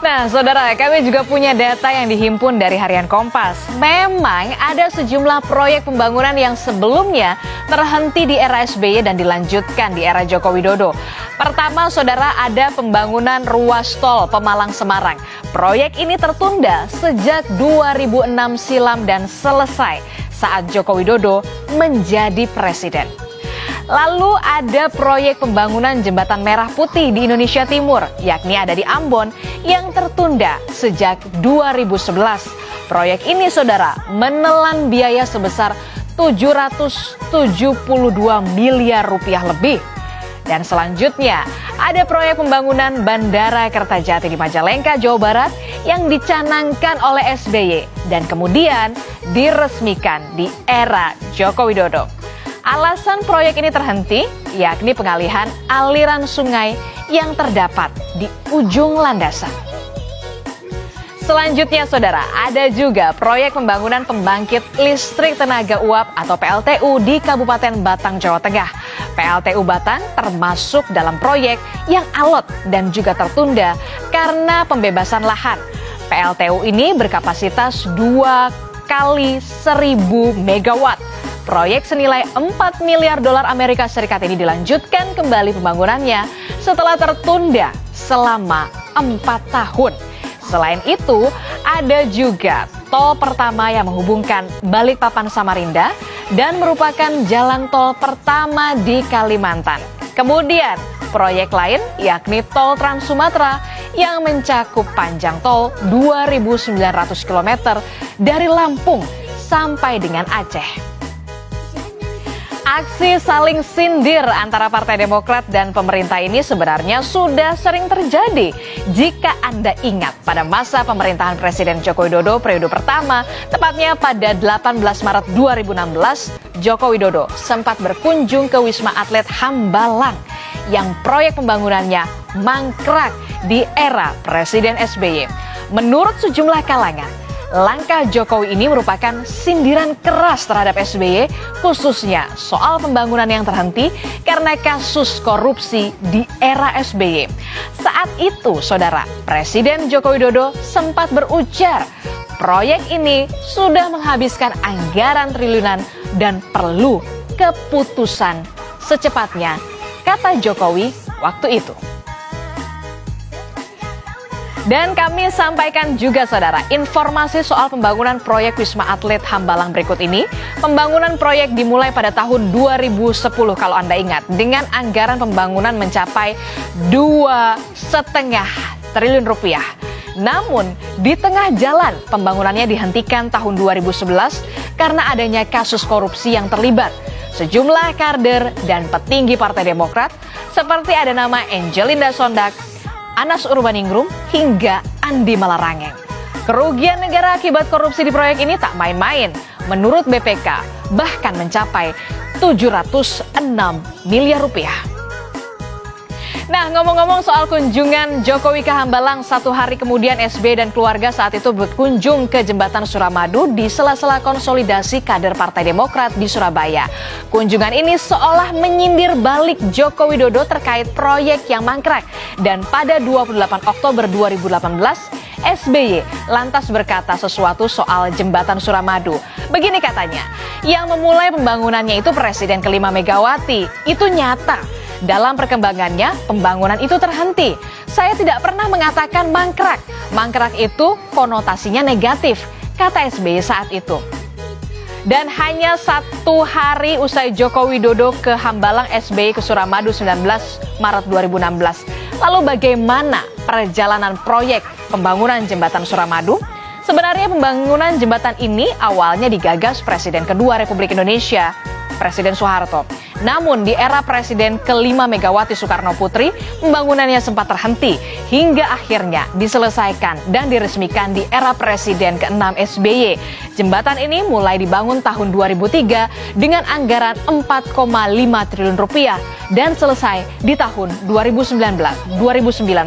Nah, saudara, kami juga punya data yang dihimpun dari Harian Kompas. Memang ada sejumlah proyek pembangunan yang sebelumnya terhenti di era SBY dan dilanjutkan di era Joko Widodo. Pertama, saudara, ada pembangunan ruas tol Pemalang-Semarang. Proyek ini tertunda sejak 2006 silam dan selesai saat Joko Widodo menjadi presiden. Lalu ada proyek pembangunan jembatan Merah Putih di Indonesia Timur, yakni ada di Ambon, yang tertunda sejak 2011. Proyek ini, saudara, menelan biaya sebesar 772 miliar rupiah lebih. Dan selanjutnya, ada proyek pembangunan Bandara Kertajati di Majalengka, Jawa Barat yang dicanangkan oleh SBY dan kemudian diresmikan di era Joko Widodo. Alasan proyek ini terhenti, yakni pengalihan aliran sungai yang terdapat di ujung landasan. Selanjutnya, saudara, ada juga proyek pembangunan pembangkit listrik tenaga uap atau PLTU di Kabupaten Batang, Jawa Tengah. PLTU Batang termasuk dalam proyek yang alot dan juga tertunda karena pembebasan lahan. PLTU ini berkapasitas 2 kali 1000 megawatt. Proyek senilai 4 miliar dolar Amerika Serikat ini dilanjutkan kembali pembangunannya setelah tertunda selama 4 tahun. Selain itu, ada juga tol pertama yang menghubungkan Balikpapan Samarinda dan merupakan jalan tol pertama di Kalimantan. Kemudian, proyek lain yakni tol Trans Sumatera yang mencakup panjang tol 2.900 km dari Lampung sampai dengan Aceh. Aksi saling sindir antara Partai Demokrat dan pemerintah ini sebenarnya sudah sering terjadi. Jika Anda ingat pada masa pemerintahan Presiden Joko Widodo periode pertama, tepatnya pada 18 Maret 2016, Joko Widodo sempat berkunjung ke Wisma Atlet Hambalang yang proyek pembangunannya mangkrak di era Presiden SBY. Menurut sejumlah kalangan, langkah Jokowi ini merupakan sindiran keras terhadap SBY, khususnya soal pembangunan yang terhenti karena kasus korupsi di era SBY. Saat itu, saudara, Presiden Joko Widodo sempat berujar, proyek ini sudah menghabiskan anggaran triliunan dan perlu keputusan secepatnya, kata Jokowi waktu itu. Dan kami sampaikan juga, saudara, informasi soal pembangunan proyek Wisma Atlet Hambalang berikut ini. Pembangunan proyek dimulai pada tahun 2010 kalau Anda ingat, dengan anggaran pembangunan mencapai 2,5 triliun rupiah. Namun, di tengah jalan pembangunannya dihentikan tahun 2011 karena adanya kasus korupsi yang terlibat. Sejumlah kader dan petinggi Partai Demokrat seperti ada nama Angelina Sondak, Anas Urbaningrum, hingga Andi Malarangeng. Kerugian negara akibat korupsi di proyek ini tak main-main. Menurut BPK, bahkan mencapai 706 miliar rupiah. Nah, ngomong-ngomong soal kunjungan Jokowi ke Hambalang, satu hari kemudian SBY dan keluarga saat itu berkunjung ke Jembatan Suramadu di sela-sela konsolidasi kader Partai Demokrat di Surabaya. Kunjungan ini seolah menyindir balik Joko Widodo terkait proyek yang mangkrak. Dan pada 28 Oktober 2018, SBY lantas berkata sesuatu soal Jembatan Suramadu. Begini katanya, yang memulai pembangunannya itu Presiden kelima Megawati. Itu nyata. Dalam perkembangannya, pembangunan itu terhenti. Saya tidak pernah mengatakan mangkrak. Mangkrak itu konotasinya negatif, kata SBY saat itu. Dan hanya 1 hari usai Joko Widodo ke Hambalang, SBY ke Suramadu 19 Maret 2016. Lalu bagaimana perjalanan proyek pembangunan Jembatan Suramadu? Sebenarnya pembangunan jembatan ini awalnya digagas Presiden kedua Republik Indonesia, Presiden Soeharto. Namun di era Presiden kelima Megawati Soekarno Putri, pembangunannya sempat terhenti hingga akhirnya diselesaikan dan diresmikan di era Presiden ke-6 SBY. Jembatan ini mulai dibangun tahun 2003 dengan anggaran 4,5 triliun rupiah dan selesai di tahun 2009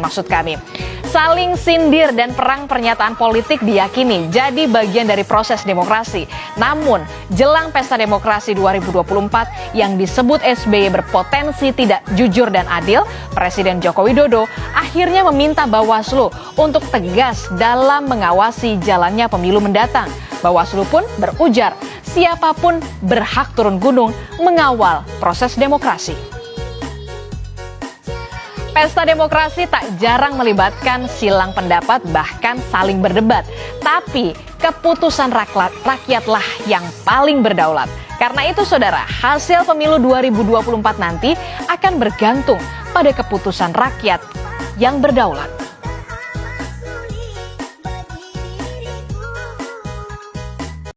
maksud kami. Saling sindir dan perang pernyataan politik diyakini jadi bagian dari proses demokrasi. Namun, jelang Pesta Demokrasi 2024 yang disebut disebut SBY berpotensi tidak jujur dan adil, Presiden Joko Widodo akhirnya meminta Bawaslu untuk tegas dalam mengawasi jalannya pemilu mendatang. Bawaslu pun berujar, siapapun berhak turun gunung mengawal proses demokrasi. Pesta demokrasi tak jarang melibatkan silang pendapat bahkan saling berdebat. Tapi keputusan rakyatlah yang paling berdaulat. Karena itu saudara, hasil pemilu 2024 nanti akan bergantung pada keputusan rakyat yang berdaulat.